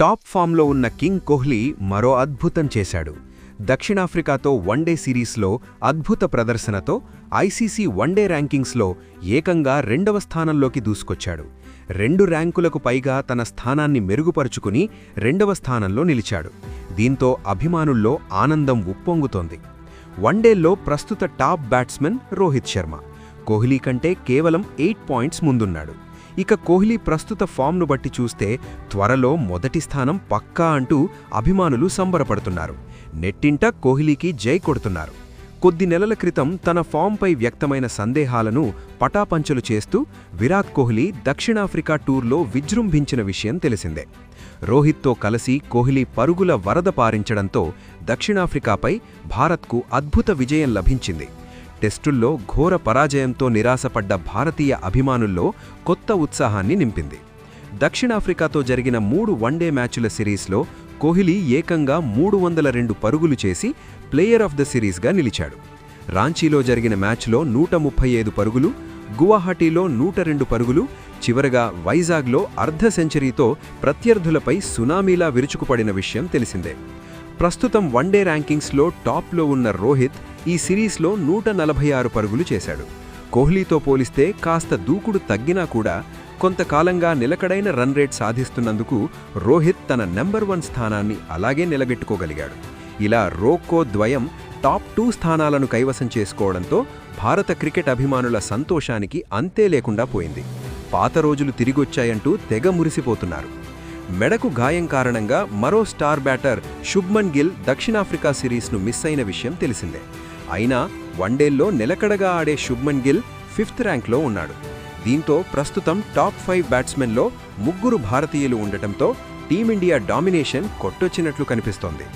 Top ఫామ్లో ఉన్న king Kohli మరో అద్భుతం చేశాడు. దక్షిణాఫ్రికాతో వన్డే సిరీస్లో అద్భుత ప్రదర్శనతో ఐసీసీ వన్డే ర్యాంకింగ్స్లో ఏకంగా 2వ స్థానంలోకి దూసుకొచ్చాడు. 2 ర్యాంకులకు పైగా తన స్థానాన్ని మెరుగుపరుచుకుని 2వ స్థానంలో నిలిచాడు. దీంతో అభిమానుల్లో ఆనందం ఉప్పొంగుతోంది. వన్డేల్లో ప్రస్తుత టాప్ బ్యాట్స్మెన్ రోహిత్ శర్మ కోహ్లీ కంటే కేవలం 8 పాయింట్స్ ముందున్నాడు. ఇక కోహ్లీ ప్రస్తుత ఫామ్ను బట్టి చూస్తే త్వరలో మొదటి స్థానం పక్కా అంటూ అభిమానులు సంబరపడుతున్నారు. నెట్టింట కోహ్లీకి జై కొడుతున్నారు. కొద్ది నెలల క్రితం తన ఫామ్పై వ్యక్తమైన సందేహాలను పటాపంచలు చేస్తూ విరాట్ కోహ్లీ దక్షిణాఫ్రికా టూర్లో విజృంభించిన విషయం తెలిసిందే. రోహిత్తో కలిసి కోహ్లీ పరుగుల వరద పారించడంతో దక్షిణాఫ్రికాపై భారత్కు అద్భుత విజయం లభించింది. టెస్టుల్లో ఘోర పరాజయంతో నిరాశపడ్డ భారతీయ అభిమానుల్లో కొత్త ఉత్సాహాన్ని నింపింది. దక్షిణాఫ్రికాతో జరిగిన 3 వన్డే మ్యాచుల సిరీస్లో కోహ్లీ ఏకంగా 302 పరుగులు చేసి ప్లేయర్ ఆఫ్ ద సిరీస్గా నిలిచాడు. రాంచీలో జరిగిన మ్యాచ్లో 135 పరుగులు, గువాహటీలో 102 పరుగులు, చివరగా వైజాగ్లో అర్ధ సెంచరీతో ప్రత్యర్థులపై సునామీలా విరుచుకుపడిన విషయం తెలిసిందే. ప్రస్తుతం వన్డే ర్యాంకింగ్స్లో టాప్లో ఉన్న రోహిత్ ఈ సిరీస్లో 146 పరుగులు చేశాడు. కోహ్లీతో పోలిస్తే కాస్త దూకుడు తగ్గినా కూడా కొంతకాలంగా నిలకడైన రన్ రేట్ సాధిస్తున్నందుకు రోహిత్ తన నెంబర్ 1 స్థానాన్ని అలాగే నిలబెట్టుకోగలిగాడు. ఇలా రోకో ద్వయం టాప్ 2 స్థానాలను కైవసం చేసుకోవడంతో భారత క్రికెట్ అభిమానుల సంతోషానికి అంతే లేకుండా పోయింది. పాత రోజులు తిరిగొచ్చాయంటూ తెగ మురిసిపోతున్నారు. మెడకు గాయం కారణంగా మరో స్టార్ బ్యాటర్ శుభ్మన్ గిల్ దక్షిణాఫ్రికా సిరీస్ను మిస్ అయిన విషయం తెలిసిందే. అయినా వన్డేల్లో నిలకడగా ఆడే శుభ్మన్ గిల్ 5th ర్యాంక్లో ఉన్నాడు. దీంతో ప్రస్తుతం టాప్ 5 బ్యాట్స్మెన్లో 3 భారతీయులు ఉండటంతో టీమిండియా డామినేషన్ కొట్టొచ్చినట్లు కనిపిస్తోంది.